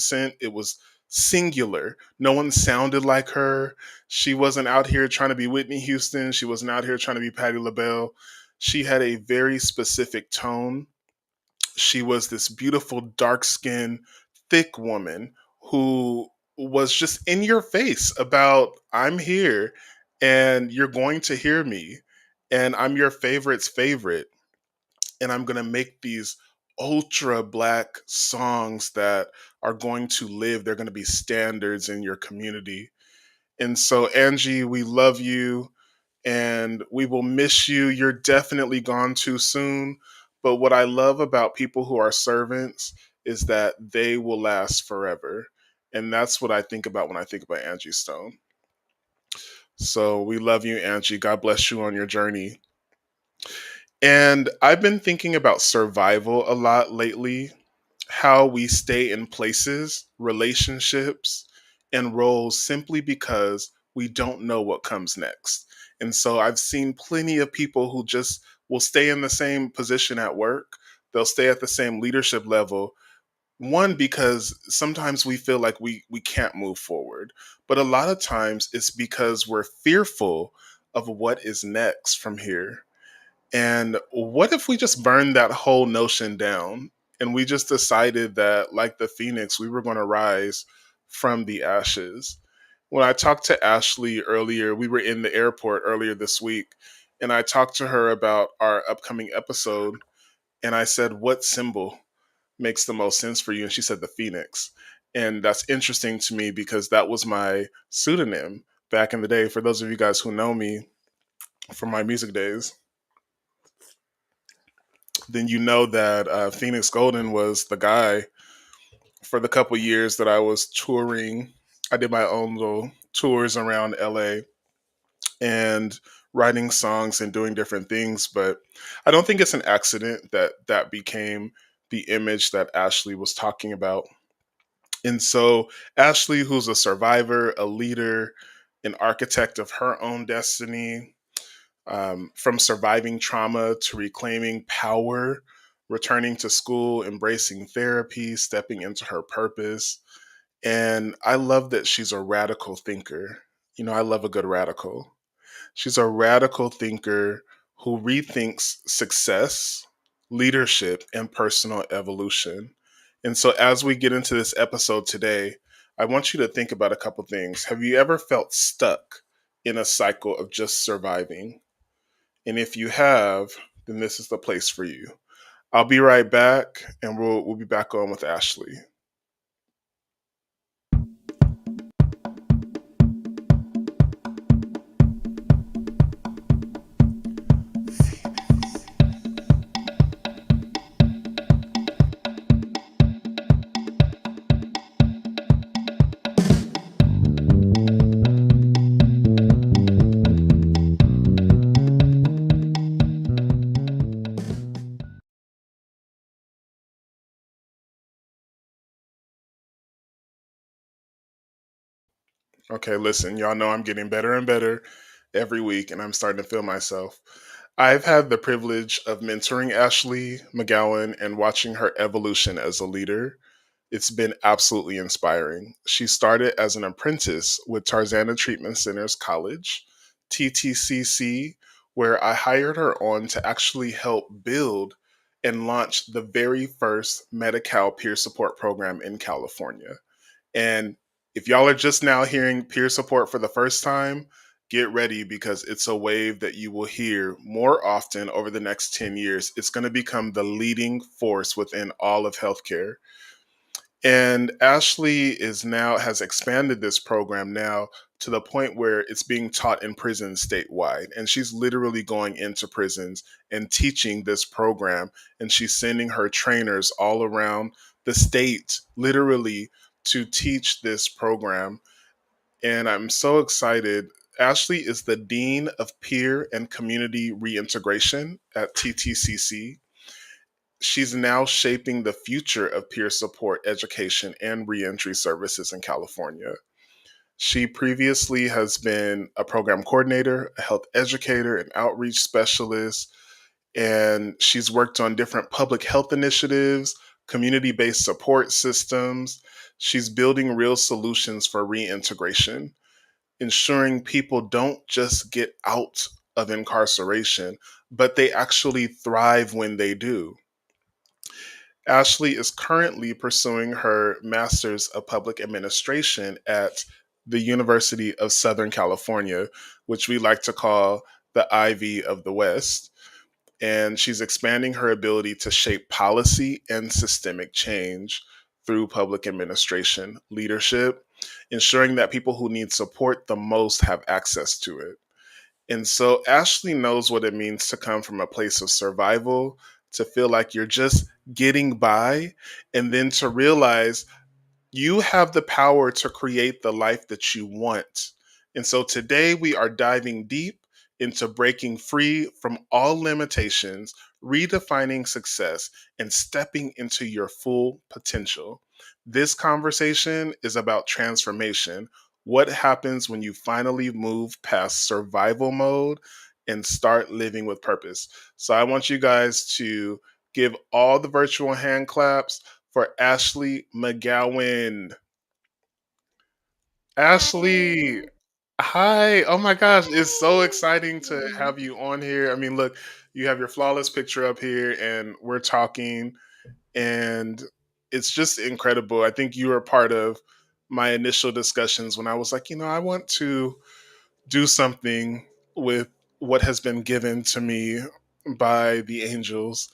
accent. It was singular. No one sounded like her. She wasn't out here trying to be Whitney Houston. She wasn't out here trying to be Patti LaBelle. She had a very specific tone. She was this beautiful, dark skinned, thick woman who was just in your face about, I'm here and you're going to hear me. And I'm your favorite's favorite. And I'm going to make these ultra black songs that are going to live. They're going to be standards in your community. And so, Angie, we love you and we will miss you. You're definitely gone too soon. But what I love about people who are servants is that they will last forever. And that's what I think about when I think about Angie Stone. So we love you, Angie. God bless you on your journey. And I've been thinking about survival a lot lately, how we stay in places, relationships, and roles simply because we don't know what comes next. And so I've seen plenty of people who just will stay in the same position at work, they'll stay at the same leadership level. One, because sometimes we feel like we can't move forward. But a lot of times it's because we're fearful of what is next from here. And what if we just burned that whole notion down and we just decided that, like the phoenix, we were going to rise from the ashes? When I talked to Ashley earlier, we were in the airport earlier this week, and I talked to her about our upcoming episode. And I said, what symbol makes the most sense for you? And she said, the phoenix. And that's interesting to me because that was my pseudonym back in the day. For those of you guys who know me from my music days, then you know that Phoenix Golden was the guy for the couple years that I was touring. I did my own little tours around LA and writing songs and doing different things. But I don't think it's an accident that that became the image that Ashley was talking about. And so, Ashley, who's a survivor, a leader, an architect of her own destiny, from surviving trauma to reclaiming power, returning to school, embracing therapy, stepping into her purpose. And I love that she's a radical thinker. You know, I love a good radical. She's a radical thinker who rethinks success, leadership, and personal evolution. And so, as we get into this episode today, I want you to think about a couple things. Have you ever felt stuck in a cycle of just surviving? And if you have, then this is the place for you. I'll be right back and we'll be back on with Ashley. Okay, listen, y'all know I'm getting better and better every week and I'm starting to feel myself. I've had the privilege of mentoring Ashley McGowan and watching her evolution as a leader. It's been absolutely inspiring. She started as an apprentice with Tarzana Treatment Centers College, TTCC, where I hired her on to actually help build and launch the very first Medi-Cal peer support program in California. And if y'all are just now hearing peer support for the first time, get ready because it's a wave that you will hear more often over the next 10 years. It's going to become the leading force within all of healthcare. And Ashley is now has expanded this program now to the point where it's being taught in prisons statewide. And she's literally going into prisons and teaching this program. And she's sending her trainers all around the state, literally, to teach this program. And I'm so excited. Ashley is the Dean of Peer and Community Reintegration at TTCC. She's now shaping the future of peer support education and reentry services in California. She previously has been a program coordinator, a health educator, an outreach specialist, and she's worked on different public health initiatives, community based support systems. She's building real solutions for reintegration, ensuring people don't just get out of incarceration, but they actually thrive when they do. Ashley is currently pursuing her Master's of Public Administration at the University of Southern California, which we like to call the Ivy of the West. And she's expanding her ability to shape policy and systemic change through public administration leadership, ensuring that people who need support the most have access to it. And so Ashley knows what it means to come from a place of survival, to feel like you're just getting by, and then to realize you have the power to create the life that you want. And so today we are diving deep into breaking free from all limitations, redefining success, and stepping into your full potential. This conversation is about transformation. What happens when you finally move past survival mode and start living with purpose? So I want you guys to give all the virtual hand claps for Ashley McGowan. Ashley, Hi. hi. Oh my gosh, it's so Hi. exciting to Mhm. have you on here. I mean, look, you have your flawless picture up here and we're talking, and it's just incredible. I think you were part of my initial discussions when I was like, I want to do something with what has been given to me by the angels,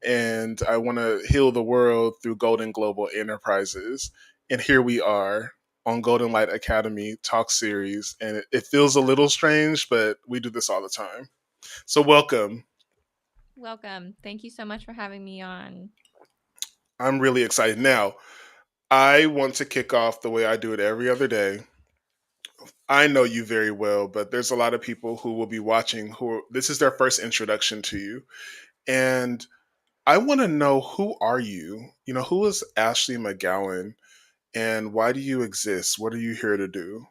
and I want to heal the world through Golden Global Enterprises. And here we are on Golden Light Academy Talk Series, and it feels a little strange, but we do this all the time. So, welcome. Welcome. Thank you so much for having me on. I'm really excited. Now, I want to kick off the way I do it every other day. I know you very well, but there's a lot of people who will be watching this is their first introduction to you. And I want to know, who are you? Who is Ashley McGowan, and why do you exist? What are you here to do?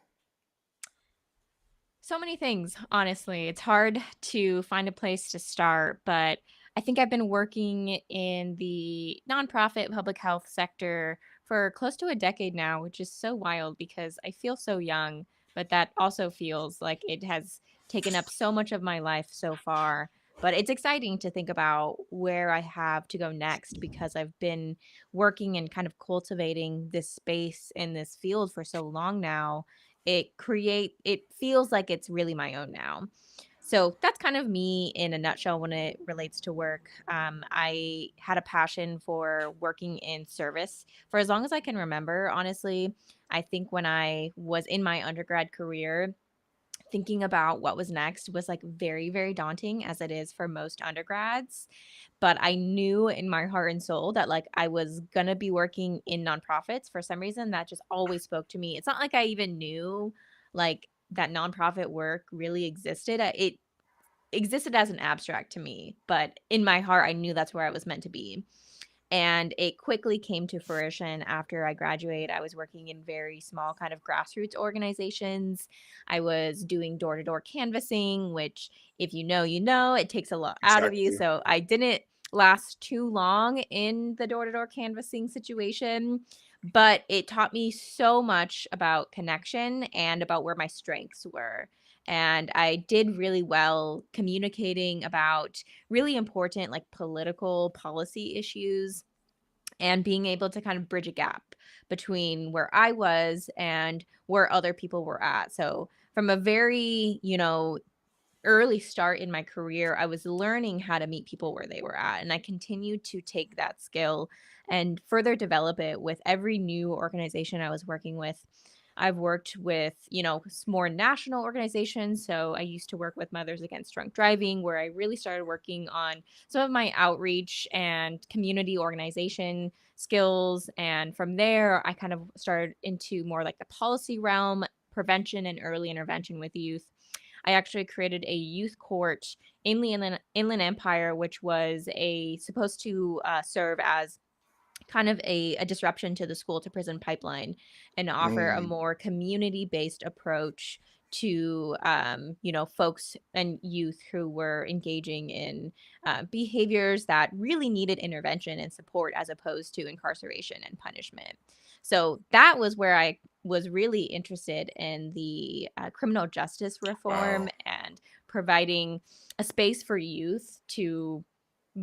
So many things, honestly. It's hard to find a place to start, but I think I've been working in the nonprofit public health sector for close to a decade now, which is so wild because I feel so young, but that also feels like it has taken up so much of my life so far. But it's exciting to think about where I have to go next because I've been working and kind of cultivating this space in this field for so long now. It feels like it's really my own now. So that's kind of me in a nutshell when it relates to work. I had a passion for working in service for as long as I can remember. Honestly, I think when I was in my undergrad career, thinking about what was next was like very, very daunting, as it is for most undergrads. But I knew in my heart and soul that like I was gonna be working in nonprofits. For some reason, that just always spoke to me. It's not like I even knew like that nonprofit work really existed. It existed as an abstract to me, but in my heart, I knew that's where I was meant to be. And it quickly came to fruition after I graduated. I was working in very small kind of grassroots organizations. I was doing door to door canvassing, which, if you know, you know, it takes a lot out of you. Exactly. So I didn't last too long in the door to door canvassing situation, but it taught me so much about connection and about where my strengths were. And I did really well communicating about really important like political policy issues and being able to kind of bridge a gap between where I was and where other people were at. So from a very, early start in my career, I was learning how to meet people where they were at. And I continued to take that skill and further develop it with every new organization I was working with. I've worked with, more national organizations. So I used to work with Mothers Against Drunk Driving, where I really started working on some of my outreach and community organization skills. And from there, I kind of started into more like the policy realm, prevention and early intervention with youth. I actually created a youth court in the Inland Empire, which was a supposed to serve as kind of a disruption to the school to prison pipeline and offer a Mm, more community based approach to folks and youth who were engaging in behaviors that really needed intervention and support as opposed to incarceration and punishment. So that was where I was really interested in the criminal justice reform Wow. and providing a space for youth to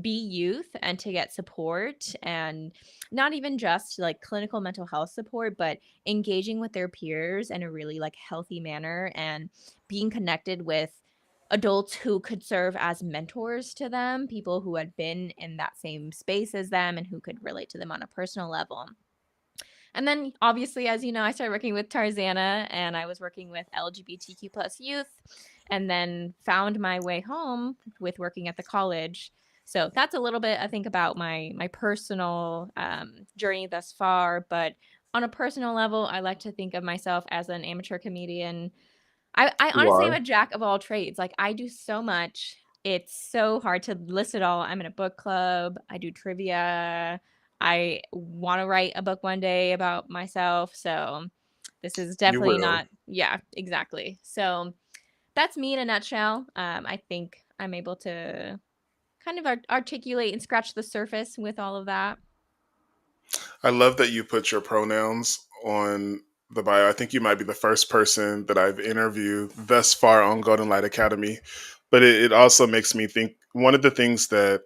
be youth and to get support, and not even just like clinical mental health support, but engaging with their peers in a really like healthy manner and being connected with adults who could serve as mentors to them, people who had been in that same space as them and who could relate to them on a personal level. And then obviously, as you know, I started working with Tarzana and I was working with LGBTQ plus youth, and then found my way home with working at the college. So that's a little bit, I think, about my personal journey thus far. But on a personal level, I like to think of myself as an amateur comedian. I You honestly am are. a jack of all trades. Like, I do so much. It's so hard to list it all. I'm in a book club. I do trivia. I want to write a book one day about myself. So this is You definitely will. not, yeah, exactly. So that's me in a nutshell. I think I'm able to kind of articulate and scratch the surface with all of that. I love that you put your pronouns on the bio. I think you might be the first person that I've interviewed thus far on Golden Light Academy. But it also makes me think one of the things that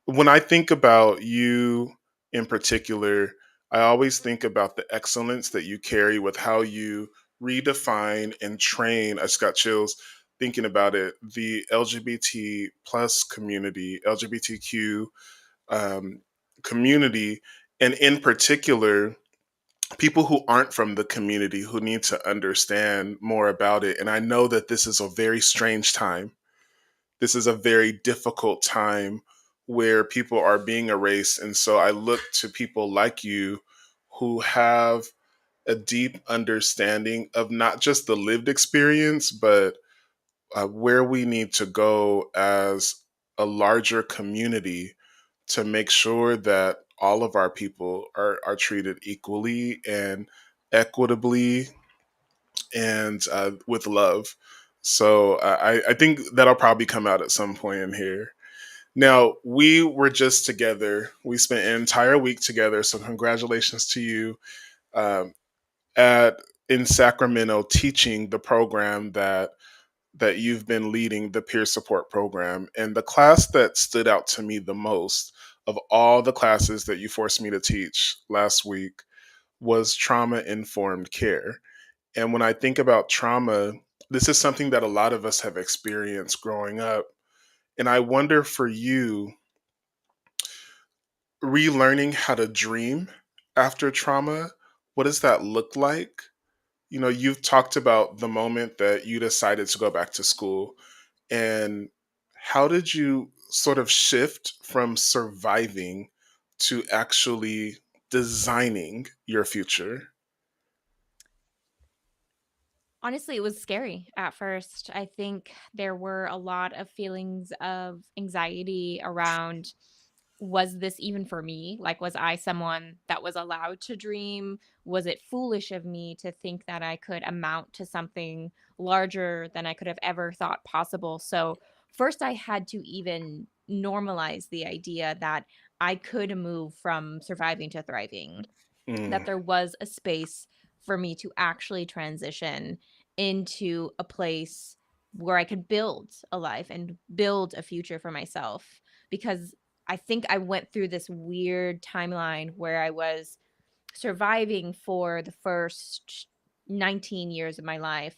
when I think about you in particular, I always think about the excellence that you carry with how you redefine and train. I just got chills thinking about it. The LGBT plus community, LGBTQ um, community, and in particular, people who aren't from the community who need to understand more about it. And I know that this is a very strange time. This is a very difficult time where people are being erased. And so I look to people like you who have a deep understanding of not just the lived experience, but where we need to go as a larger community to make sure that all of our people are treated equally and equitably and with love. So I think that'll probably come out at some point in here. Now, we were just together. We spent an entire week together. So congratulations to you um, at in Sacramento teaching the program that you've been leading, the peer support program. And the class that stood out to me the most of all the classes that you forced me to teach last week was trauma informed care. And when I think about trauma, this is something that a lot of us have experienced growing up. And I wonder for you, relearning how to dream after trauma, what does that look like? You know, you've talked about the moment that you decided to go back to school. And how did you sort of shift from surviving to actually designing your future? Honestly, it was scary at first. I think there were a lot of feelings of anxiety around, was this even for me? Like, was I someone that was allowed to dream? Was it foolish of me to think that I could amount to something larger than I could have ever thought possible? So, first, I had to even normalize the idea that I could move from surviving to thriving, Mm, that there was a space for me to actually transition into a place where I could build a life and build a future for myself. Because I think I went through this weird timeline where I was surviving for the first 19 years of my life,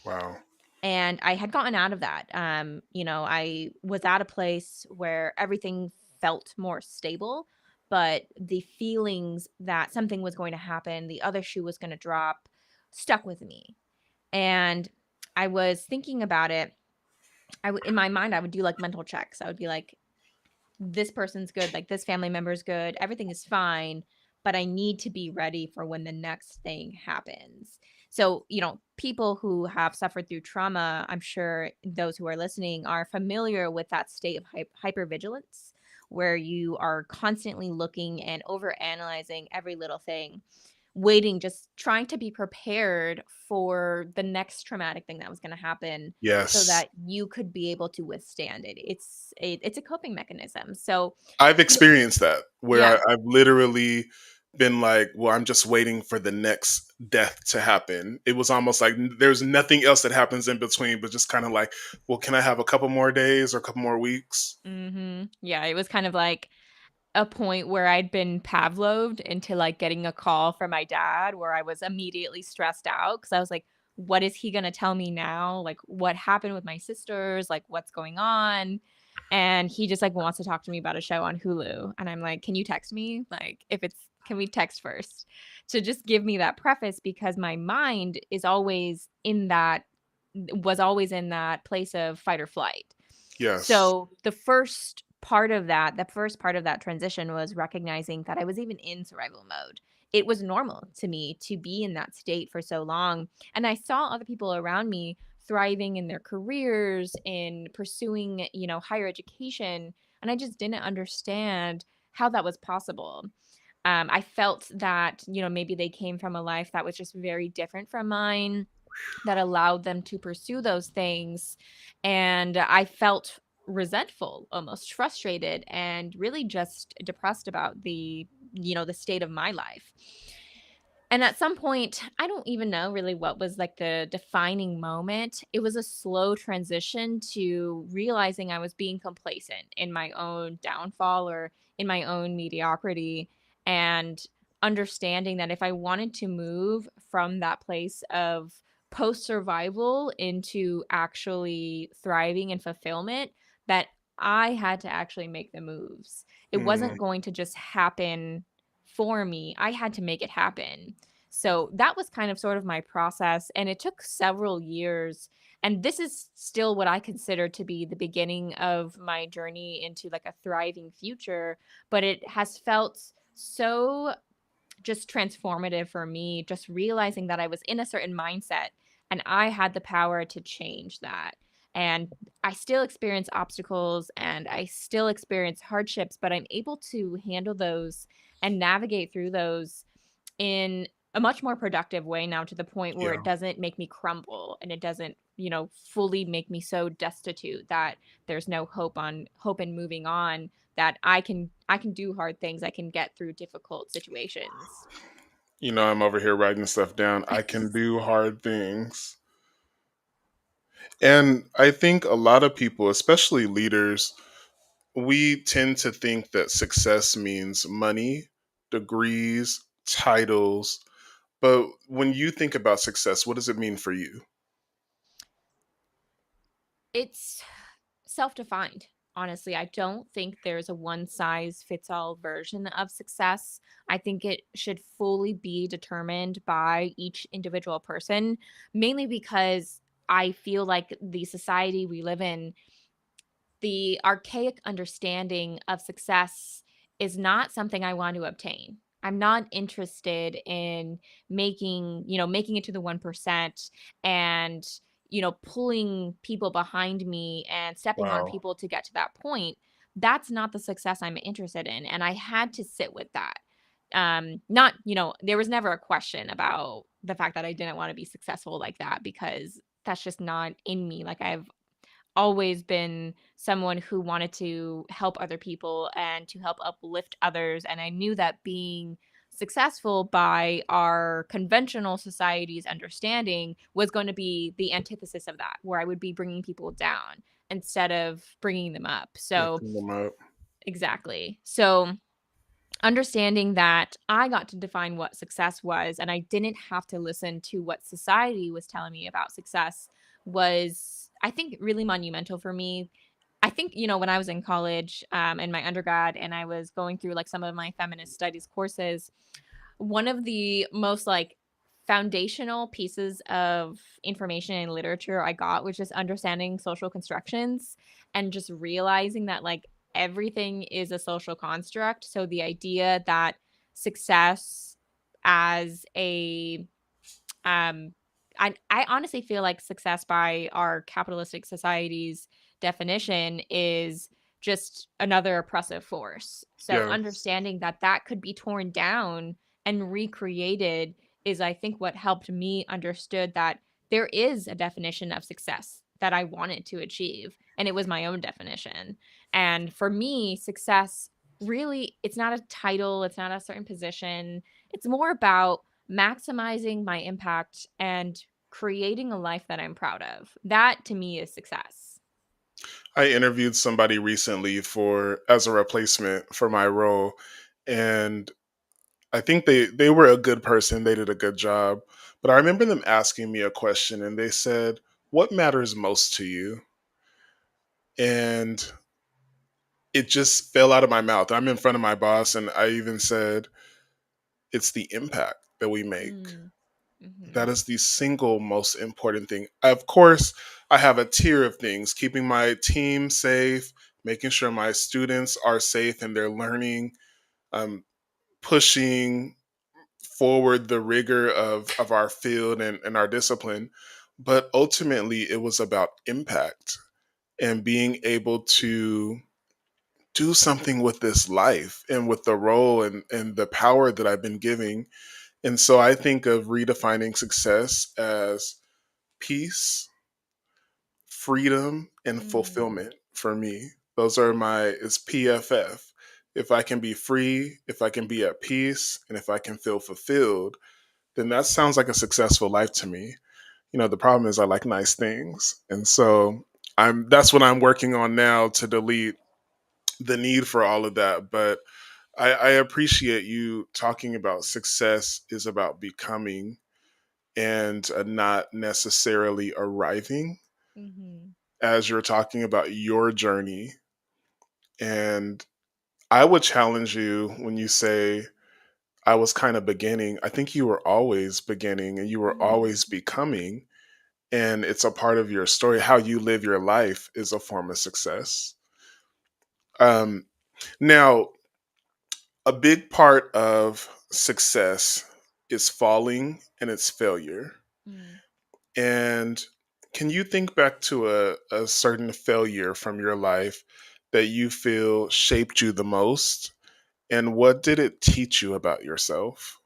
wow. and I had gotten out of that. I was at a place where everything felt more stable, but the feelings that something was going to happen, the other shoe was going to drop, stuck with me. And I was thinking about it. In my mind, I would do like mental checks. I would be like, this person's good, like this family member's good, everything is fine, but I need to be ready for when the next thing happens. So, people who have suffered through trauma, I'm sure those who are listening are familiar with that state of hypervigilance, where you are constantly looking and over analyzing every little thing, waiting, just trying to be prepared for the next traumatic thing that was going to happen so Yes. that you could be able to withstand it. It's a coping mechanism. So, I've you experienced that where yeah. I've literally been like, well, I'm just waiting for the next death to happen. It was almost like there's nothing else that happens in between, but just kind of like, well, can I have a couple more days or a couple more weeks? Mhm. Yeah, it was kind of like a point where I'd been Pavloved into, like, getting a call from my dad where I was immediately stressed out because I was like, "What is he gonna tell me now? Like, what happened with my sisters? Like, what's going on?" And he just, like, wants to talk to me about a show on Hulu, and I'm like, "Can you text me? Like, if it's can we text first?" To just give me that preface because my mind is always in that was always in that place of fight or flight. Yes. So the first part of that transition was recognizing that I was even in survival mode. It was normal to me to be in that state for so long. And I saw other people around me thriving in their careers, in pursuing, higher education. And I just didn't understand how that was possible. I felt that, maybe they came from a life that was just very different from mine that allowed them to pursue those things. And I felt resentful, almost frustrated, and really just depressed about the state of my life. And at some point, I don't even know really what was like the defining moment. It was a slow transition to realizing I was being complacent in my own downfall or in my own mediocrity, and understanding that if I wanted to move from that place of post survival into actually thriving and fulfillment, that I had to actually make the moves. It Mm, wasn't going to just happen for me. I had to make it happen. So that was kind of sort of my process. And it took several years. And this is still what I consider to be the beginning of my journey into like a thriving future. But it has felt so just transformative for me, just realizing that I was in a certain mindset and I had the power to change that. And I still experience obstacles and I still experience hardships, but I'm able to handle those and navigate through those in a much more productive way now, to the point where yeah. it doesn't make me crumble and it doesn't, fully make me so destitute that there's no hope in moving on, that I can do hard things. I can get through difficult situations. I'm over here writing stuff down. I can do hard things. And I think a lot of people, especially leaders, we tend to think that success means money, degrees, titles. But when you think about success, what does it mean for you? It's self-defined. Honestly, I don't think there's a one size fits all version of success. I think it should fully be determined by each individual person, mainly because I feel like the society we live in, the archaic understanding of success is not something I want to obtain. I'm not interested in making it to the 1% and, pulling people behind me and stepping on Wow. people to get to that point. That's not the success I'm interested in. And I had to sit with that. Not, there was never a question about the fact that I didn't want to be successful like that, because that's just not in me. Like, I've always been someone who wanted to help other people and to help uplift others. And I knew that being successful by our conventional society's understanding was going to be the antithesis of that, where I would be bringing people down instead of bringing them up. So, Lifting them up. exactly. So, understanding that I got to define what success was and I didn't have to listen to what society was telling me about success was, I think, really monumental for me. I think, when I was in college, in my undergrad, and I was going through like some of my feminist studies courses, one of the most like foundational pieces of information and literature I got was just understanding social constructions and just realizing that like everything is a social construct. So the idea that success as a um, I honestly feel like success by our capitalistic society's definition is just another oppressive force. So Yeah. understanding that that could be torn down and recreated is, I think, what helped me understood that there is a definition of success that I wanted to achieve, and it was my own definition. And for me, success really, it's not a title, it's not a certain position. It's more about maximizing my impact and creating a life that I'm proud of. That to me is success. I interviewed somebody recently for as a replacement for my role, and I think they were a good person. They did a good job. But I remember them asking me a question and they said, "What matters most to you?" And it just fell out of my mouth. I'm in front of my boss and I even said, "It's the impact that we make. Mm, mhm, That is the single most important thing." Of course, I have a tier of things, keeping my team safe, making sure my students are safe and they're learning, um, pushing forward the rigor of our field and our discipline. But ultimately, it was about impact and being able to do something with this life and with the role and the power that I've been giving. And so I think of redefining success as peace, freedom, and mm, fulfillment for me. Those are it's PFF. If I can be free, if I can be at peace, and if I can feel fulfilled, then that sounds like a successful life to me. The problem is I like nice things. And so that's what I'm working on now to delete the need for all of that. But I appreciate you talking about success is about becoming and not necessarily arriving mhm, as you're talking about your journey. And I would challenge you when you say, I was kind of beginning. I think you were always beginning and you were mhm, always becoming. And it's a part of your story. How you live your life is a form of success. Um, Now, a big part of success is falling and it's failure. mm. And can you think back to a certain failure from your life that you feel shaped you the most? And what did it teach you about yourself?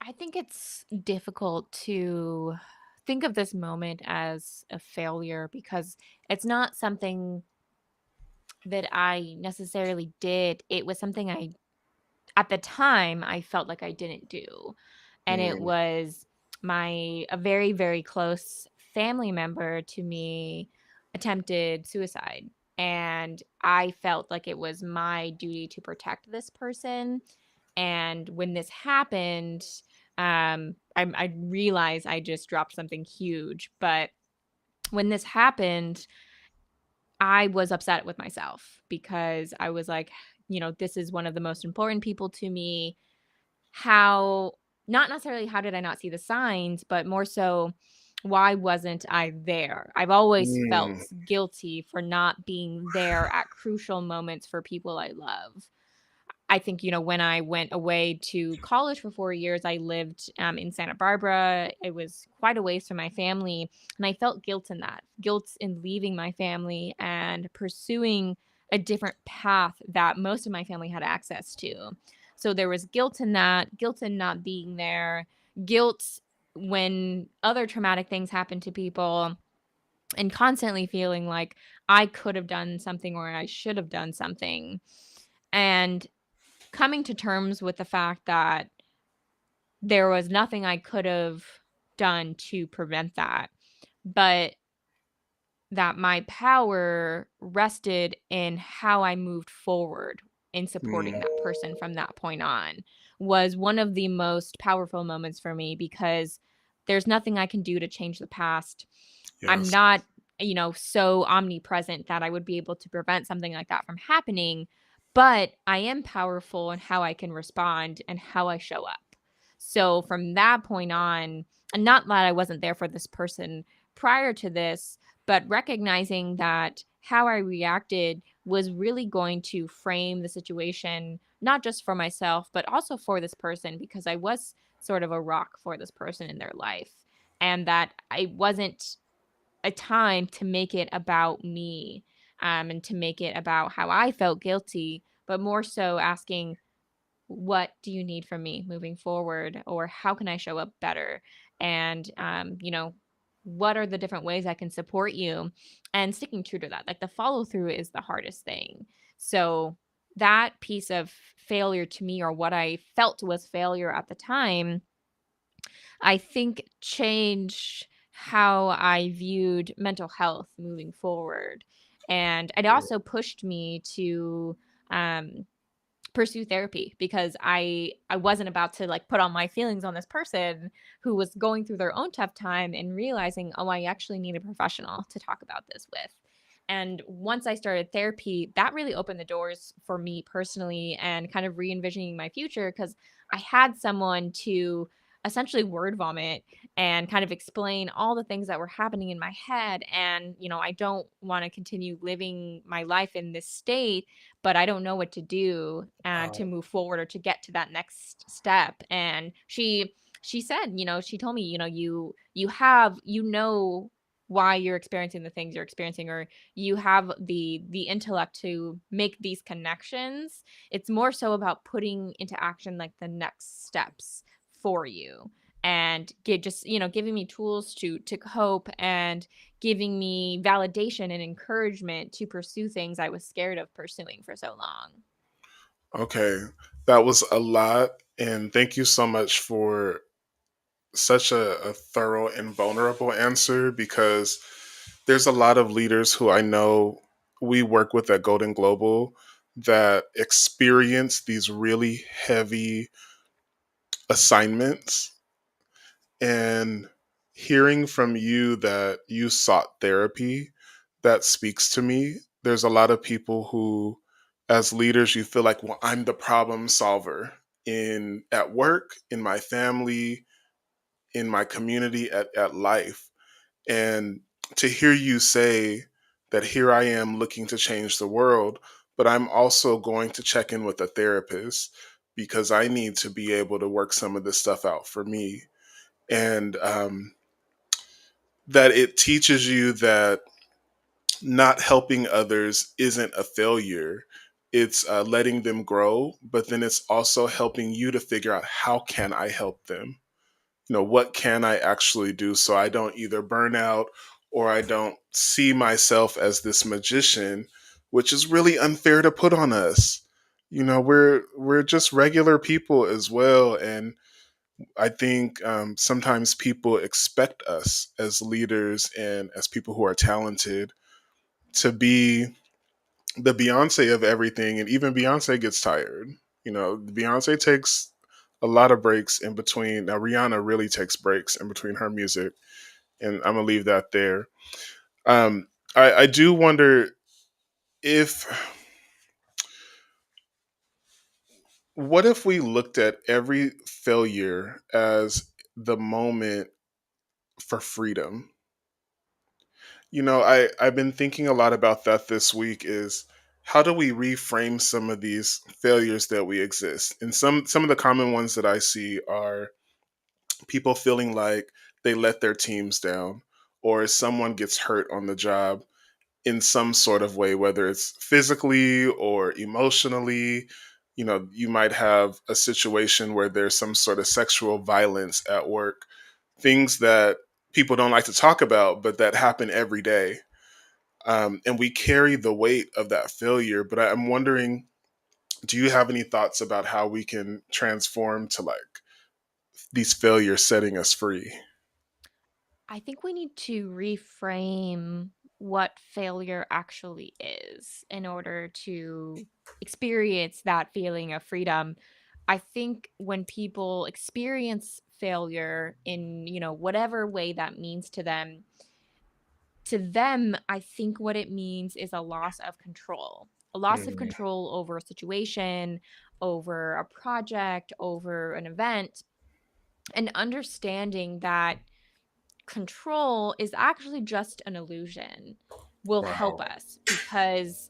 I think it's difficult to think of this moment as a failure because it's not something that I necessarily did. It was something I at the time I felt like I didn't do. And it Mm, was a very, very close family member to me attempted suicide. And I felt like it was my duty to protect this person. And when this happened, I realized I just dropped something huge. But when this happened, I was upset with myself because I was like, this is one of the most important people to me. How Not necessarily how did I not see the signs, but more so why wasn't I there? I've always felt mm, guilty for not being there at crucial moments for people I love. I think, when I went away to college for 4 years, I lived, in Santa Barbara. It was quite a ways from my family, and I felt guilt in that. Guilt in leaving my family and pursuing a different path that most of my family had access to. So there was guilt in that, guilt in not being there, guilt when other traumatic things happen to people, and constantly feeling like I could have done something or I should have done something. And coming to terms with the fact that there was nothing I could have done to prevent that, but that my power rested in how I moved forward in supporting mm. that person from that point on was one of the most powerful moments for me because there's nothing I can do to change the past. I'm Yes. not, so omnipresent that I would be able to prevent something like that from happening, but I am powerful in how I can respond and how I show up. So from that point on, and not that I wasn't there for this person prior to this, but recognizing that how I reacted was really going to frame the situation, not just for myself, but also for this person, because I was sort of a rock for this person in their life. And that I wasn't a time to make it about me, and to make it about how I felt guilty, but more so asking, what do you need from me moving forward? Or how can I show up better? And, what are the different ways I can support you, and sticking true to that. Like the follow through is the hardest thing. So that piece of failure to me, or what I felt was failure at the time, I think changed how I viewed mental health moving forward. And it also pushed me to um pursue therapy, because I wasn't about to like put all my feelings on this person who was going through their own tough time, and realizing, oh, I actually need a professional to talk about this with. And once I started therapy, that really opened the doors for me personally, and kind of re-envisioning my future, because I had someone to essentially word vomit and kind of explain all the things that were happening in my head. And I don't want to continue living my life in this state, but I don't know what to do to Wow. move forward, or to get to that next step. And she said, she told me, you know why you're experiencing the things you're experiencing, or you have the intellect to make these connections. It's more so about putting into action like the next steps for you, and get just giving me tools to cope, and giving me validation and encouragement to pursue things I was scared of pursuing for so long. Okay, that was a lot. And thank you so much for such a thorough and vulnerable answer, because there's a lot of leaders who I know we work with at Golden Global that experience these really heavy assignments. And hearing from you that you sought therapy, that speaks to me. There's a lot of people who, as leaders, you feel like, well, I'm the problem solver in at work, in my family, in my community, at life. And to hear you say that, here I am looking to change the world, but I'm also going to check in with a therapist because I need to be able to work some of this stuff out for me. And that it teaches you that not helping others isn't a failure. It's letting them grow, but then it's also helping you to figure out, how can I help them? What can I actually do so I don't either burn out, or I don't see myself as this magician, which is really unfair to put on us. We're just regular people as well. And I think sometimes people expect us as leaders and as people who are talented to be the Beyonce of everything, and even Beyonce gets tired. Beyonce takes a lot of breaks in between. Now Rihanna really takes breaks in between her music, and I'm gonna leave that there. Um, I do wonder if what if we looked at every failure as the moment for freedom? I've been thinking a lot about that this week. Is how do we reframe some of these failures that we exist? And some of the common ones that I see are people feeling like they let their teams down, or someone gets hurt on the job in some sort of way, whether it's physically or emotionally. You might have a situation where there's some sort of sexual violence at work, things that people don't like to talk about, but that happen every day. And we carry the weight of that failure. But I'm wondering, do you have any thoughts about how we can transform to like these failures setting us free? I think we need to reframe what failure actually is in order to experience that feeling of freedom. I think when people experience failure in, whatever way that means to them, I think what it means is a loss of control. A loss of Mm, control over a situation, over a project, over an event, and understanding that control is actually just an illusion will help wow. us, because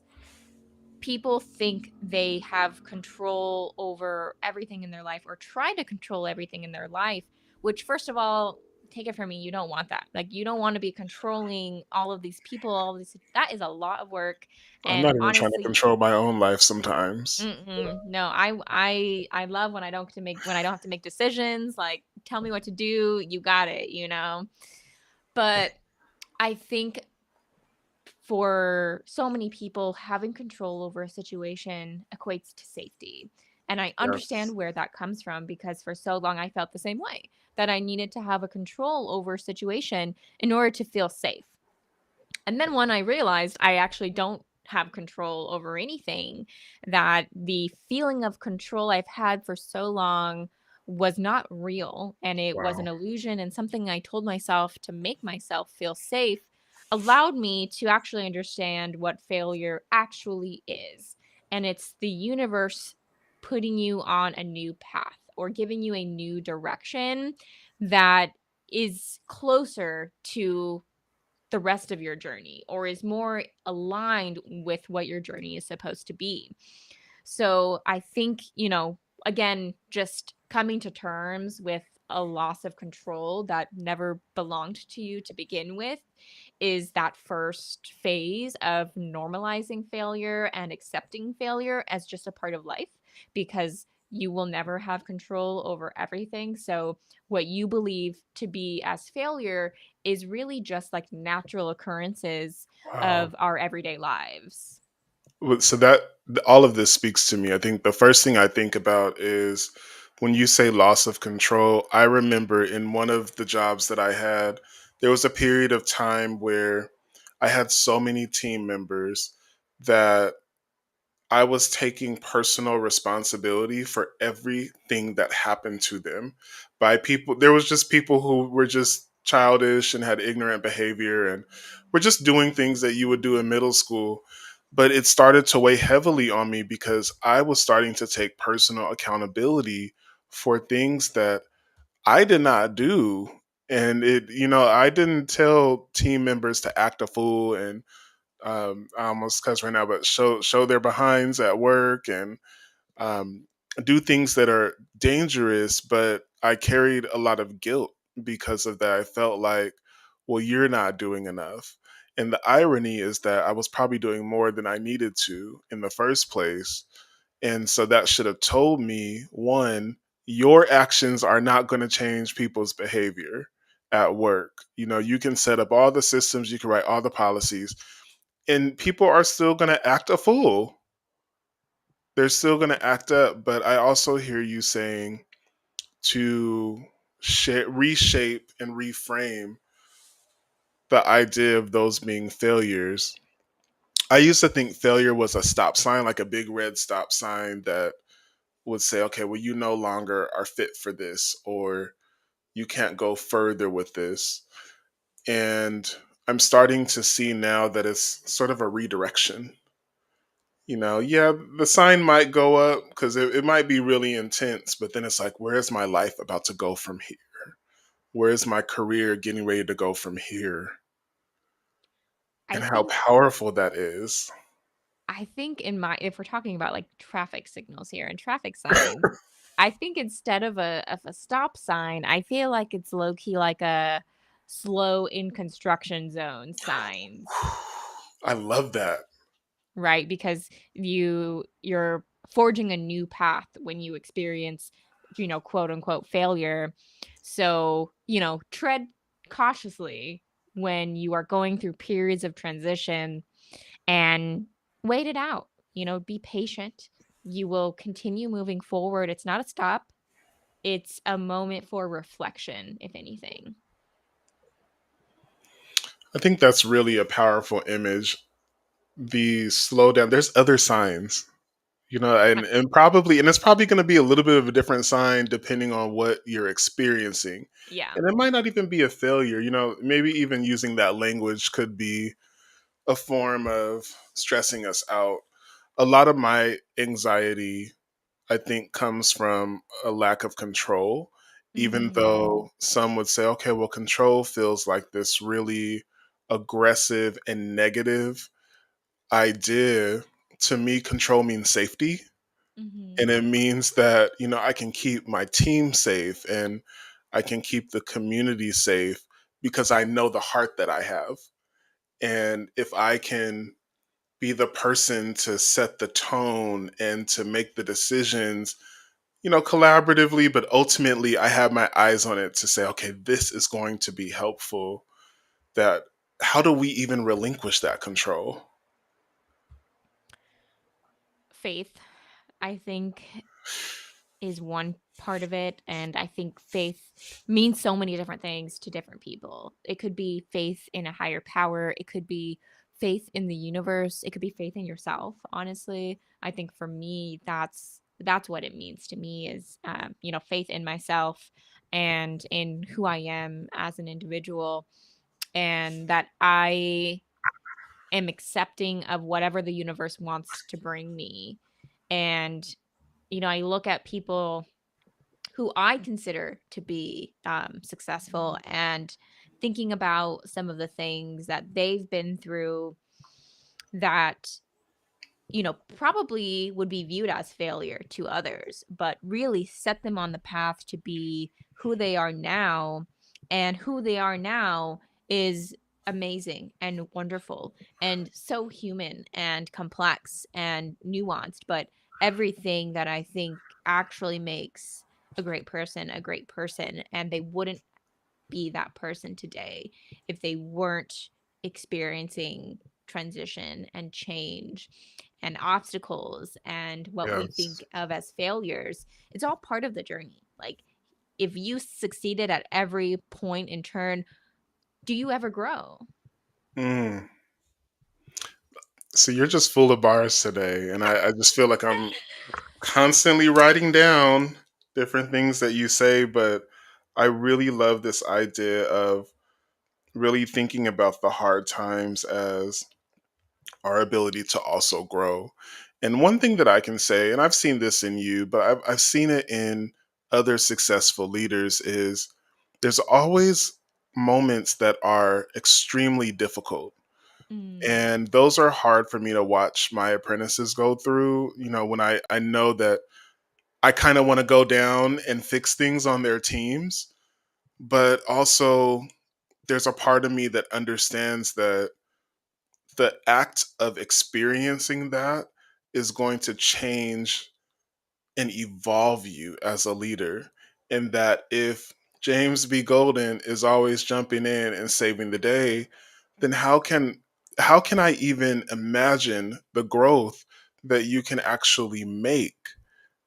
people think they have control over everything in their life, or try to control everything in their life, which, first of all, take it from me, you don't want that. Like, you don't want to be controlling all of these people, all of these. That is a lot of work. I'm And not even trying to honestly, control my own life sometimes. no, I love when I don't have to make decisions. Like, tell me what to do, you got it. But I think for so many people, having control over a situation equates to safety. And I Yes. understand where that comes from because for so long I felt the same way, that I needed to have a control over a situation in order to feel safe. And then when I realized I actually don't have control over anything, that the feeling of control I've had for so long was not real and it was an Wow. illusion and something I told myself to make myself feel safe, allowed me to actually understand what failure actually is. And it's the universe putting you on a new path or giving you a new direction that is closer to the rest of your journey or is more aligned with what your journey is supposed to be. So I think, again, just coming to terms with a loss of control that never belonged to you to begin with is that first phase of normalizing failure and accepting failure as just a part of life because you will never have control over everything. So, what you believe to be as failure is really just like natural occurrences Wow. of our everyday lives. So that all of this speaks to me. I think the first thing I think about is when you say loss of control. I remember in one of the jobs that I had, there was a period of time where I had so many team members that I was taking personal responsibility for everything that happened to them by people. There was just people who were just childish and had ignorant behavior and were just doing things that you would do in middle school. But it started to weigh heavily on me because I was starting to take personal accountability for things that I did not do. And I didn't tell team members to act a fool and I almost cuss right now, but show their behinds at work and um, do things that are dangerous. But I carried a lot of guilt because of that. I felt like, well, you're not doing enough. And the irony is that I was probably doing more than I needed to in the first place. And so that should have told me one, your actions are not going to change people's behavior at work. You can set up all the systems, you can write all the policies, and people are still going to act a fool. They're still going to act up. But I also hear you saying to reshape and reframe the idea of those being failures. I used to think failure was a stop sign, like a big red stop sign that would say, okay, well, you no longer are fit for this, or you can't go further with this. And I'm starting to see now that it's sort of a redirection. Yeah, the sign might go up because it might be really intense, but then it's like, where's my life about to go from here? Where's my career getting ready to go from here? I And how think powerful that is. I think in my if we're talking about like traffic signals here and traffic signs, I think instead of a stop sign, I feel like it's low key like a slow in construction zone signs, I love that. right? Because you're forging a new path when you experience, quote unquote failure. So, tread cautiously when you are going through periods of transition and wait it out. Be patient. You will continue moving forward. It's not a stop, it's a moment for reflection, if anything. I think that's really a powerful image. The slowdown, there's other signs, Uh, and it's probably going to be a little bit of a different sign depending on what you're experiencing. Yeah. And it might not even be a failure, maybe even using that language could be a form of stressing us out. A lot of my anxiety, I think, comes from a lack of control, even Mhm. though some would say, okay, well, control feels like this really aggressive and negative idea. To me, control means safety. And Mhm. it means that, I can keep my team safe and I can keep the community safe because I know the heart that I have. And if I can be the person to set the tone and to make the decisions, collaboratively, but ultimately I have my eyes on it to say, okay, this is going to be helpful. that how do we even relinquish that control? Faith, I think, is one part of it, and I think faith means so many different things to different people. It could be faith in a higher power, it could be faith in the universe, it could be faith in yourself, honestly. I think for me, that's what it means to me is, faith in myself and in who I am as an individual, and that I am accepting of whatever the universe wants to bring me. And, I look at people who I consider to be successful and thinking about some of the things that they've been through that probably would be viewed as failure to others, but really set them on the path to be who they are now. And who they are now is amazing and wonderful and so human and complex and nuanced. But everything that I think actually makes a great person, and they wouldn't be that person today if they weren't experiencing transition and change and obstacles and what we Yes. think of as failures. It's all part of the journey. Like, if you succeeded at every point in turn, do you ever grow? Mm. So you're just full of bars today, and I just feel like I'm constantly writing down different things that you say, but I really love this idea of really thinking about the hard times as our ability to also grow. And one thing that I can say, and I've seen this in you, but I've seen it in other successful leaders, is there's always moments that are extremely difficult. Mm, And those are hard for me to watch my apprentices go through. When I know that I kind of want to go down and fix things on their teams, but also there's a part of me that understands that the act of experiencing that is going to change and evolve you as a leader. And that if James B. Golden is always jumping in and saving the day, then how can I even imagine the growth that you can actually make?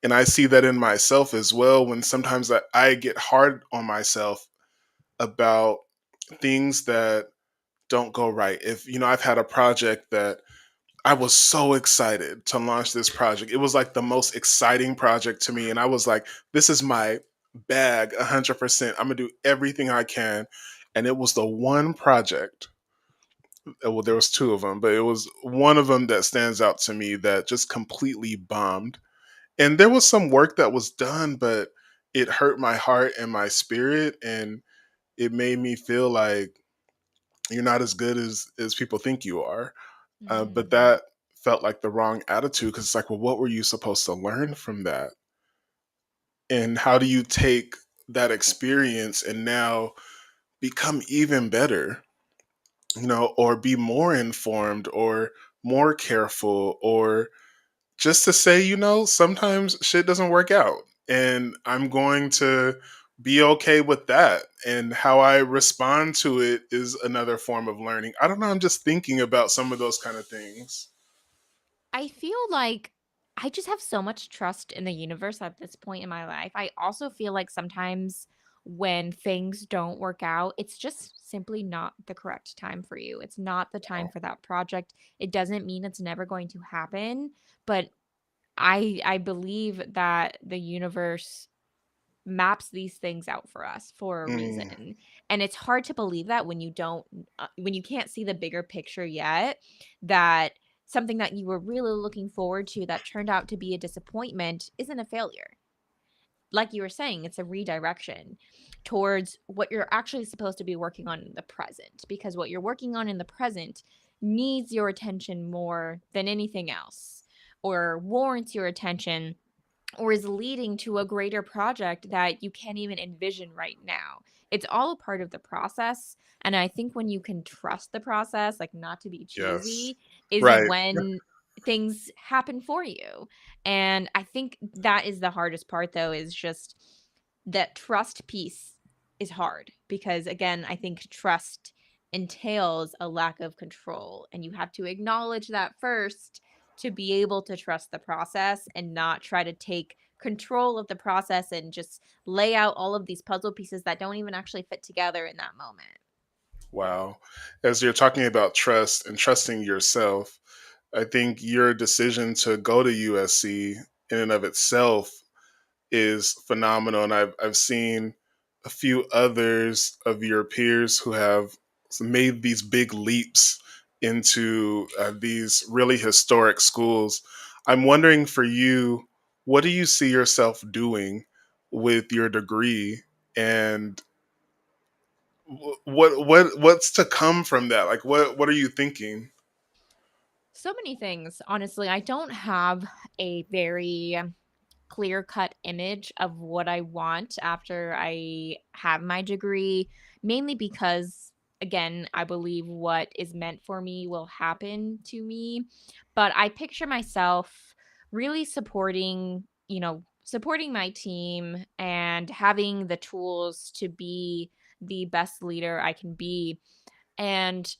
And I see that in myself as well when sometimes I get hard on myself about things that don't go right. If I've had a project that I was so excited to launch this project. It was like the most exciting project to me. And I was like, this is my bag 100%. I'm going to do everything I can. And it was the one project, well, there was two of them, but it was one of them that stands out to me that just completely bombed. And there was some work that was done, but it hurt my heart and my spirit. And it made me feel like you're not as good as people think you are. But mm. that felt like the wrong attitude because it's like, well, what were you supposed to learn from that? And how do you take that experience and now become even better, or be more informed or more careful, or just to say, sometimes shit doesn't work out. And I'm going to be okay with that. And how I respond to it is another form of learning. I don't know. I'm just thinking about some of those kind of things. I feel like I just have so much trust in the universe at this point in my life. I also feel like sometimes when things don't work out, it's just simply not the correct time for you. It's not the time for that project. It doesn't mean it's never going to happen, but I believe that the universe maps these things out for us for a Mm, reason. And it's hard to believe that when you don't when you can't see the bigger picture yet, that something that you were really looking forward to that turned out to be a disappointment isn't a failure. Like you were saying, it's a redirection towards what you're actually supposed to be working on in the present, because what you're working on in the present needs your attention more than anything else, or warrants your attention, or is leading to a greater project that you can't even envision right now. It's all a part of the process. And I think when you can trust the process, like, not to be yes. cheesy, is Right. when things happen for you. And I think that is the hardest part, though, is just that trust piece is hard because, again, I think trust entails a lack of control. And you have to acknowledge that first to be able to trust the process and not try to take control of the process and just lay out all of these puzzle pieces that don't even actually fit together in that moment. Wow. As you're talking about trust and trusting yourself, I think your decision to go to USC in and of itself is phenomenal. And I've seen a few others of your peers who have made these big leaps into these really historic schools. I'm wondering for you, what do you see yourself doing with your degree, and what's to come from that? Like, what are you thinking? So many things. Honestly, I don't have a very clear cut image of what I want after I have my degree, mainly because, again, I believe what is meant for me will happen to me. But I picture myself really supporting my team and having the tools to be the best leader I can be, and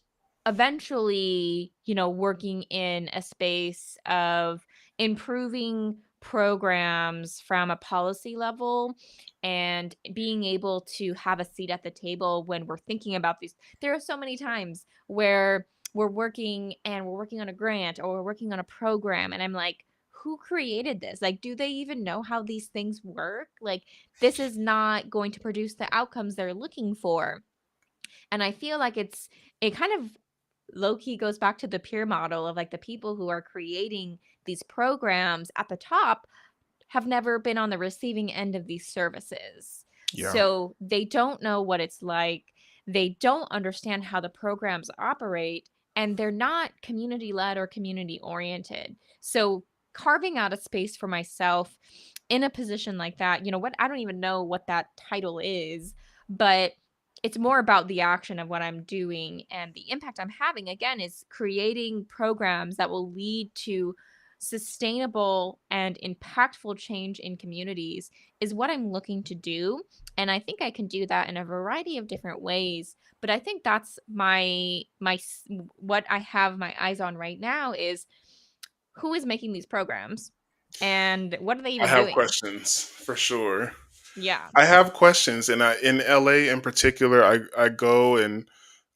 eventually, working in a space of improving programs from a policy level and being able to have a seat at the table when we're thinking about these. There are so many times where we're working on a grant or we're working on a program, and I'm like, who created this? Like, do they even know how these things work? Like, this is not going to produce the outcomes they're looking for. And I feel like it kind of low key goes back to the peer model of like the people who are creating these programs at the top have never been on the receiving end of these services. Yeah. So they don't know what it's like. They don't understand how the programs operate, and they're not community led or community oriented. So carving out a space for myself in a position like that, what, I don't even know what that title is, but it's more about the action of what I'm doing, and the impact I'm having again is creating programs that will lead to sustainable and impactful change in communities is what I'm looking to do. And I think I can do that in a variety of different ways. But I think that's what I have my eyes on right now is who is making these programs and what are they I even have doing? questions for sure. Yeah. I have questions, and in LA in particular, I go and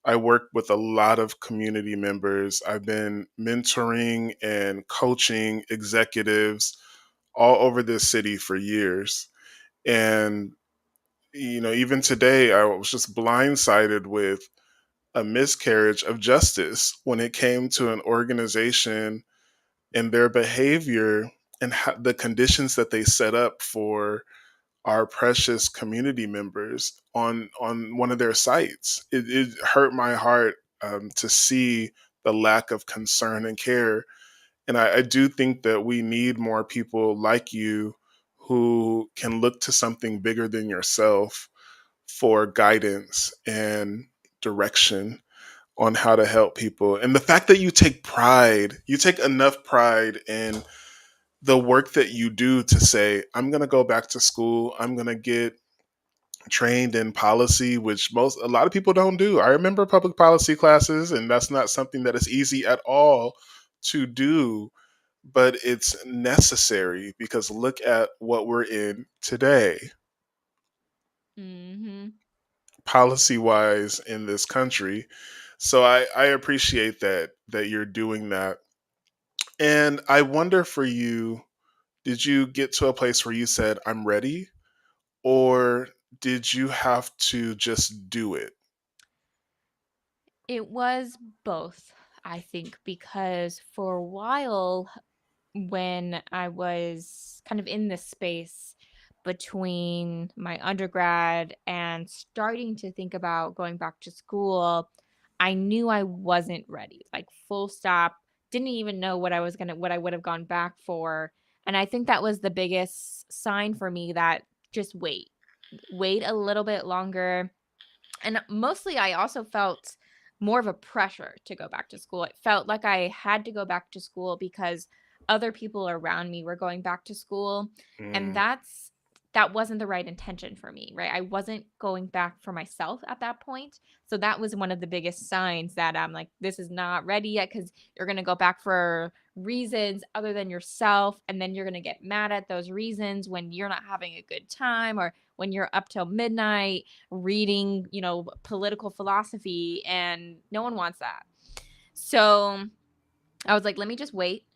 I work with a lot of community members. I've been mentoring and coaching executives all over this city for years. And, even today, I was just blindsided with a miscarriage of justice when it came to an organization and their behavior and the conditions that they set up for our precious community members on one of their sites. It hurt my heart to see the lack of concern and care. And I do think that we need more people like you who can look to something bigger than yourself for guidance and direction on how to help people. And the fact that you take enough pride in the work that you do to say, I'm going to go back to school, I'm going to get trained in policy, which a lot of people don't do. I remember public policy classes, and that's not something that is easy at all to do, but it's necessary because look at what we're in today, Mhm. policy wise in this country. So I appreciate that you're doing that. And I wonder for you, did you get to a place where you said, I'm ready? Or did you have to just do it? It was both, I think, because for a while when I was kind of in this space between my undergrad and starting to think about going back to school, I knew I wasn't ready. Like full stop, didn't even know what I would have gone back for. And I think that was the biggest sign for me that just wait. Wait a little bit longer, and mostly I also felt more of a pressure to go back to school. It felt like I had to go back to school because other people around me were going back to school. And Mm, that's that wasn't the right intention for me, right? I wasn't going back for myself at that point. So that was one of the biggest signs that I'm like, this is not ready yet, because you're going to go back for reasons other than yourself. And then you're going to get mad at those reasons when you're not having a good time, or when you're up till midnight reading, political philosophy. And no one wants that. So I was like, let me just wait,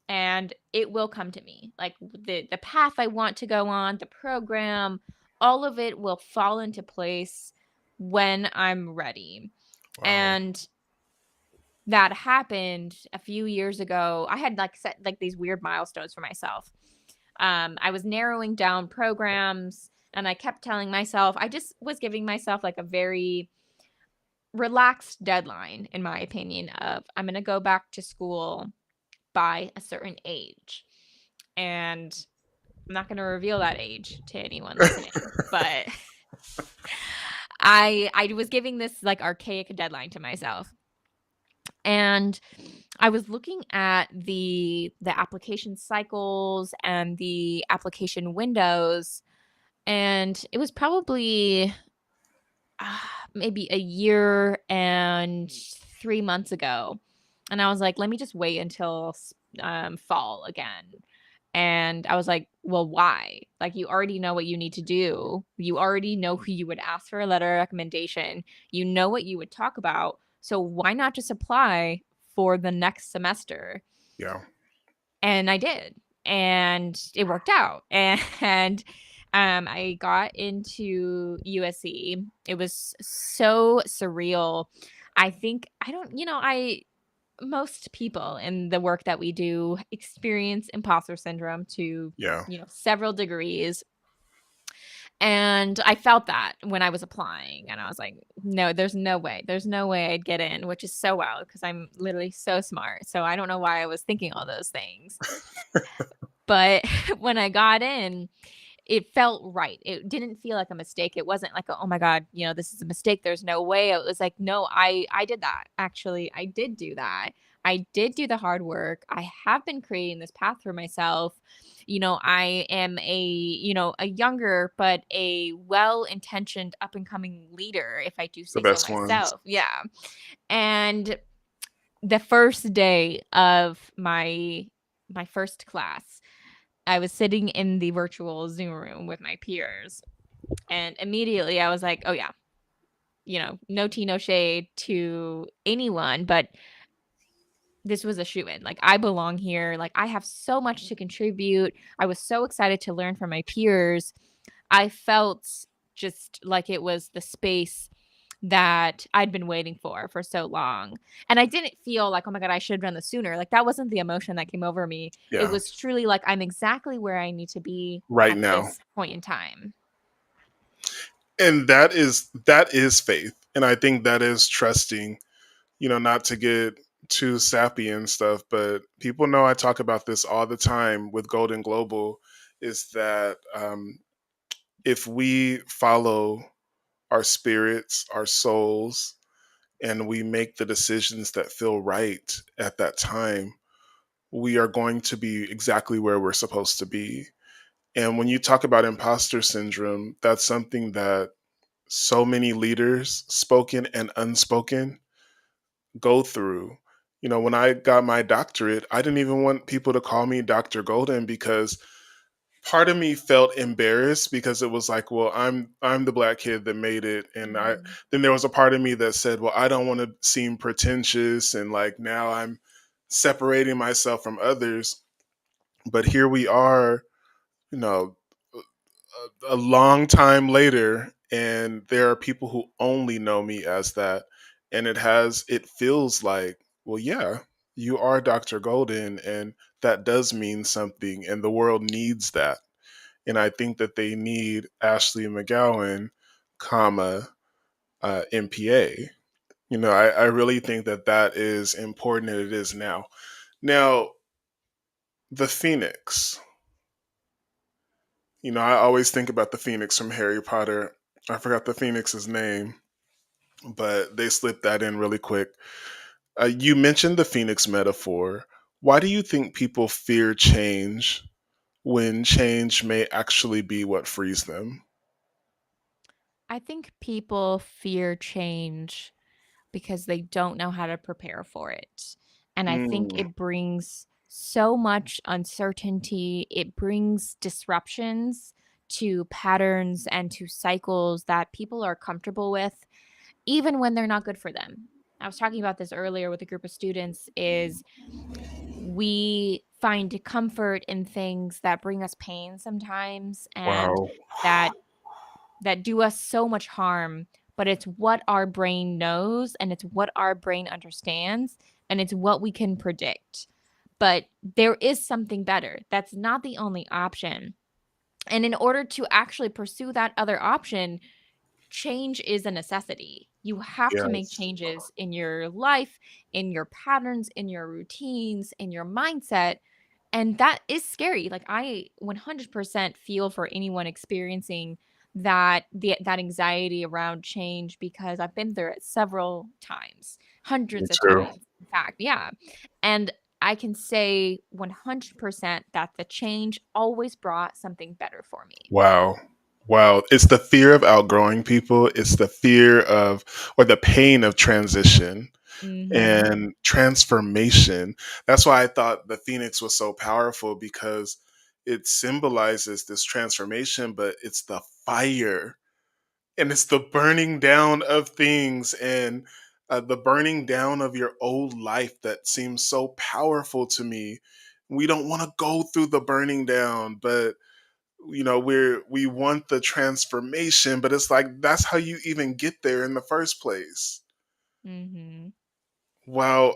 and it will come to me. Like the path I want to go on, the program, all of it will fall into place when I'm ready. Wow. And that happened a few years ago. I had like set like these weird milestones for myself. I was narrowing down programs, and I kept telling myself, I just was giving myself like a very relaxed deadline, in my opinion, of I'm going to go back to school by a certain age. And I'm not going to reveal that age to anyone listening, but I was giving this like archaic deadline to myself. And I was looking at the application cycles and the application windows, and it was probably maybe a year and 3 months ago. And I was like, let me just wait until fall again. And I was like, well, why? Like, you already know what you need to do. You already know who you would ask for a letter of recommendation. You know what you would talk about. So why not just apply for the next semester? Yeah. And I did. And it worked out. And I got into USC. It was so surreal. I think, I don't, most people in the work that we do experience imposter syndrome to, Yeah. several degrees. And I felt that when I was applying, and I was like, no, there's no way. There's no way I'd get in, which is so wild because I'm literally so smart. So I don't know why I was thinking all those things. But when I got in, it felt right. It didn't feel like a mistake. It wasn't like, oh my God, this is a mistake. There's no way. It was like, no, I did that. Actually, I did do that. I did do the hard work. I have been creating this path for myself. I am a younger but a well-intentioned up and coming leader, if I do The say so best ones. myself. Yeah. And the first day of my first class, I was sitting in the virtual Zoom room with my peers, and immediately I was like, oh, yeah, no tea, no shade to anyone, but this was a shoe in. Like, I belong here. Like, I have so much to contribute. I was so excited to learn from my peers. I felt just like it was the space that I'd been waiting for so long. And I didn't feel like, oh my God, I should have done this sooner. Like, that wasn't the emotion that came over me. It Yeah. was truly like, I'm exactly where I need to be Right at now. this point in time. And that is faith. And I think that is trusting, not to get too sappy and stuff, but people know I talk about this all the time with Golden Global, is that if we follow our spirits, our souls, and we make the decisions that feel right at that time, we are going to be exactly where we're supposed to be. And when you talk about imposter syndrome, that's something that so many leaders, spoken and unspoken, go through. When I got my doctorate, I didn't even want people to call me Dr. Golden because part of me felt embarrassed because it was like, well, I'm the black kid that made it, and I Mhm. then there was a part of me that said, well, I don't want to seem pretentious, and like now I'm separating myself from others. But here we are, you know, a long time later, and there are people who only know me as that, and it feels like, well, yeah, you are Dr. Golden, and that does mean something, and the world needs that. And I think that they need Ashley McGowan, comma, MPA. I really think that that is important, and it is now. Now, the Phoenix. I always think about the Phoenix from Harry Potter. I forgot the Phoenix's name, but they slipped that in really quick. You mentioned the Phoenix metaphor. Why do you think people fear change when change may actually be what frees them? I think people fear change because they don't know how to prepare for it. And I think Mm, it brings so much uncertainty, it brings disruptions to patterns and to cycles that people are comfortable with, even when they're not good for them. I was talking about this earlier with a group of students is we find comfort in things that bring us pain sometimes and wow. that do us so much harm, but it's what our brain knows and it's what our brain understands and it's what we can predict. But there is something better. That's not the only option. And in order to actually pursue that other option, change is a necessity. You have to make Yes. changes in your life, in your patterns, in your routines, in your mindset. And that is scary. Like I 100% feel for anyone experiencing that anxiety around change because I've been there several times, Me hundreds of too. times. In fact, yeah. And I can say 100% that the change always brought something better for me. Wow. Wow. It's the fear of outgrowing people. It's the fear of, or the pain of transition Mhm. and transformation. That's why I thought the Phoenix was so powerful because it symbolizes this transformation, but it's the fire and it's the burning down of things and the burning down of your old life that seems so powerful to me. We don't want to go through the burning down, but we want the transformation, but it's like that's how you even get there in the first place. Mhm. Wow.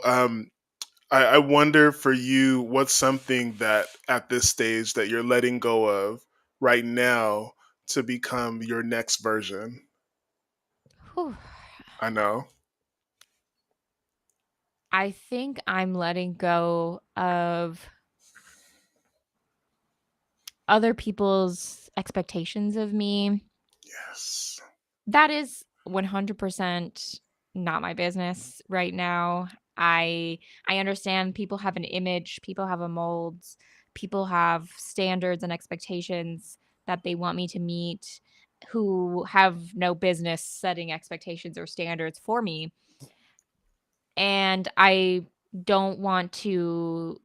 I wonder for you, what's something that at this stage that you're letting go of right now to become your next version? Whew. I know. I think I'm letting go of other people's expectations of me. Yes. That is 100% not my business right now. I I understand people have an image, people have a mold, people have standards and expectations that they want me to meet who have no business setting expectations or standards for me. And I don't want to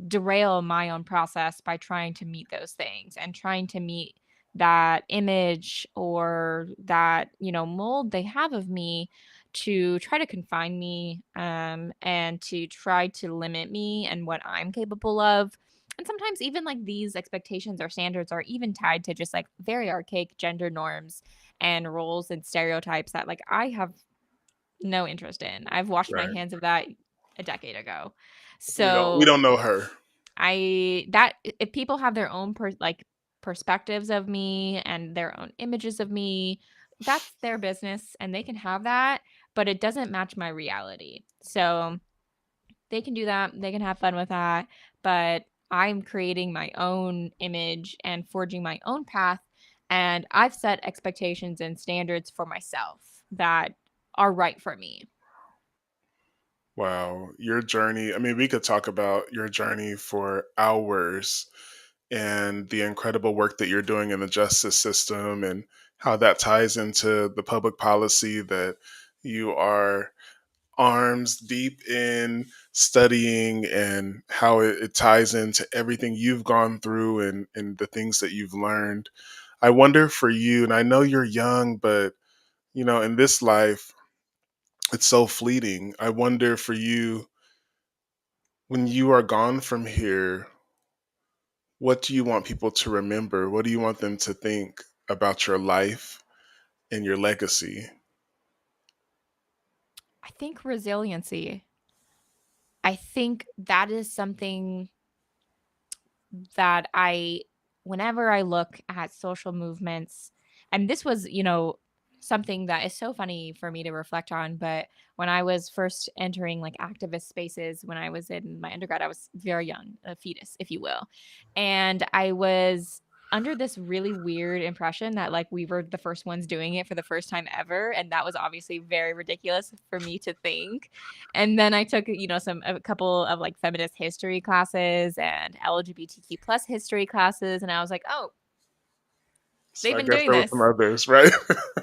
derail my own process by trying to meet those things and trying to meet that image or that mold they have of me to try to confine me and to try to limit me and what I'm capable of. And sometimes even like these expectations or standards are even tied to just like very archaic gender norms and roles and stereotypes that like I have no interest in. I've washed my Right. hands of that a decade ago. We So, don't know her. if people have their own perspectives of me and their own images of me, that's their business and they can have that, but it doesn't match my reality. So, they can do that. They can have fun with that, but I'm creating my own image and forging my own path, and I've set expectations and standards for myself that are right for me. Wow, your journey. I mean, we could talk about your journey for hours and the incredible work that you're doing in the justice system and how that ties into the public policy that you are arms deep in studying and how it ties into everything you've gone through and the things that you've learned. I wonder for you, and I know you're young, but in this life, it's so fleeting. I wonder for you, when you are gone from here, what do you want people to remember? What do you want them to think about your life and your legacy? I think resiliency. I think that is something that whenever I look at social movements, and this was, something that is so funny for me to reflect on, but when I was first entering like activist spaces when I was in my undergrad, I was very young, a fetus, if you will. And I was under this really weird impression that like we were the first ones doing it for the first time ever, and that was obviously very ridiculous for me to think. And then I took, a couple of like feminist history classes and LGBTQ plus history classes, and I was like, "Oh, So they've I been guess doing there were some this." others, right?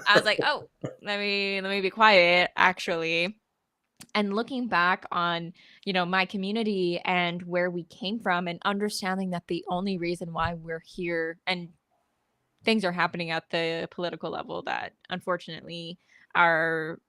I was like, "Oh, let me be quiet," actually. And looking back on, my community and where we came from and understanding that the only reason why we're here and things are happening at the political level that unfortunately are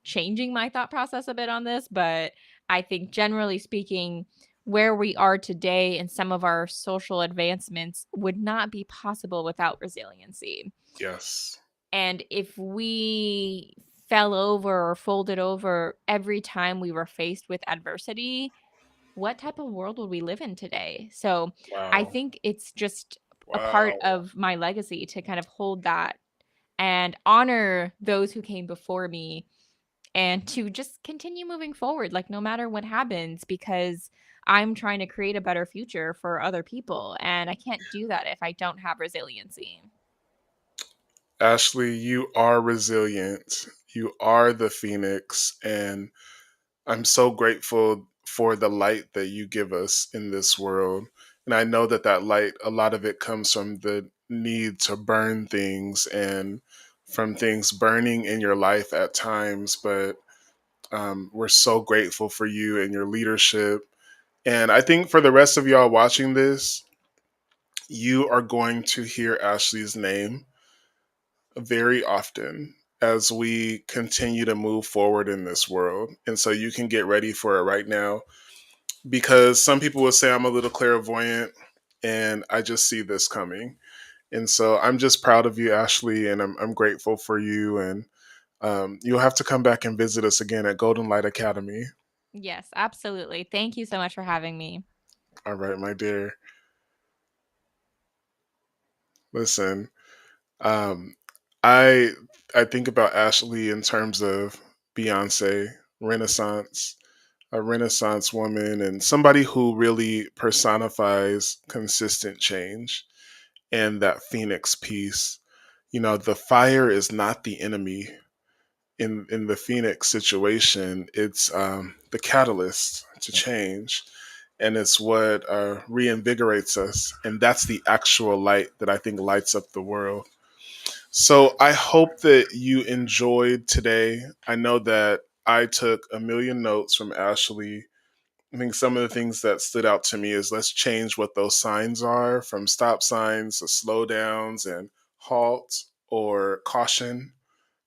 changing my thought process a bit on this, but I think generally speaking, where we are today and some of our social advancements would not be possible without resiliency. Yes. And if we fell over or folded over every time we were faced with adversity, what type of world would we live in today? So I Wow. think it's just a part Wow. of my legacy to kind of hold that and honor those who came before me and to just continue moving forward, like no matter what happens, because I'm trying to create a better future for other people. And I can't do that if I don't have resiliency. Ashley, you are resilient. You are the phoenix. And I'm so grateful for the light that you give us in this world. And I know that that light, a lot of it comes from the need to burn things and from things burning in your life at times. But we're so grateful for you and your leadership. And I think for the rest of y'all watching this, you are going to hear Ashley's name very often as we continue to move forward in this world. And so you can get ready for it right now because some people will say I'm a little clairvoyant and I just see this coming. And so I'm just proud of you, Ashley, and I'm grateful for you. And you'll have to come back and visit us again at Golden Light Academy. Yes, absolutely. Thank you so much for having me. All right, my dear. Listen, um, I I think about Ashley in terms of Beyonce, Renaissance, a Renaissance woman, and somebody who really personifies consistent change and that Phoenix piece. You know, the fire is not the enemy in the Phoenix situation. It's the catalyst to change, and it's what reinvigorates us. And that's the actual light that I think lights up the world. So I hope that you enjoyed today. I know that I took a million notes from Ashley. I think some of the things that stood out to me is let's change what those signs are from stop signs to slow downs and halt or caution.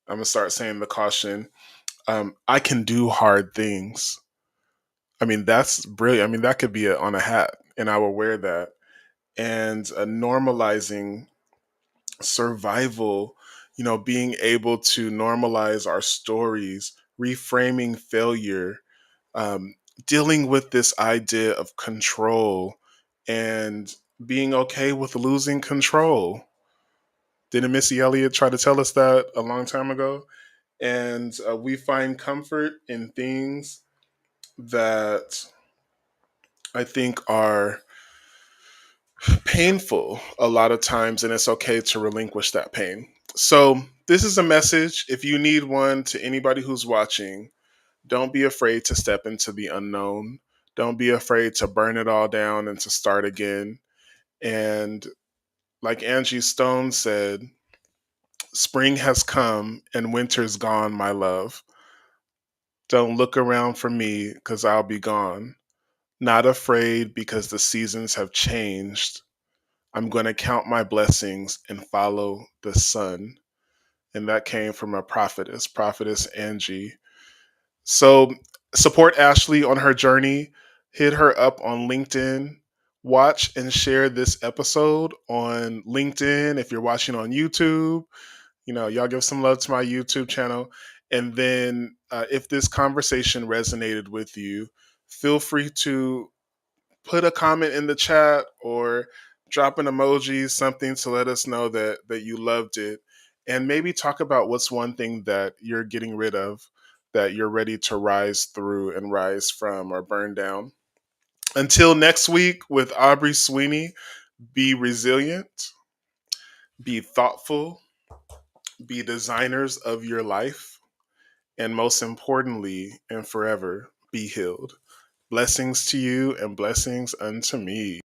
I'm gonna start saying the caution. I can do hard things. I mean, that's brilliant. I mean, that could be on a hat, and I will wear that. And normalizing survival, being able to normalize our stories, reframing failure, um, dealing with this idea of control and being okay with losing control. Didn't Missy Elliott try to tell us that a long time ago? And we find comfort in things that I think are painful a lot of times, and it's okay to relinquish that pain. So, this is a message, if you need one, to anybody who's watching. Don't be afraid to step into the unknown. Don't be afraid to burn it all down and to start again. And like Angie Stone said, spring has come and winter's gone, my love. Don't look around for me because I'll be gone. Not afraid because the seasons have changed. I'm going to count my blessings and follow the sun. And that came from a prophetess Angie. So support Ashley on her journey. Hit her up on LinkedIn. Watch and share this episode on LinkedIn. If you're watching on YouTube, y'all give some love to my YouTube channel. And then if this conversation resonated with you, feel free to put a comment in the chat or drop an emoji, something to let us know that you loved it. And maybe talk about what's one thing that you're getting rid of that you're ready to rise through and rise from or burn down. Until next week with Aubrey Sweeney, be resilient. Be thoughtful, be designers of your life, and most importantly and forever, be healed. Blessings to you and blessings unto me.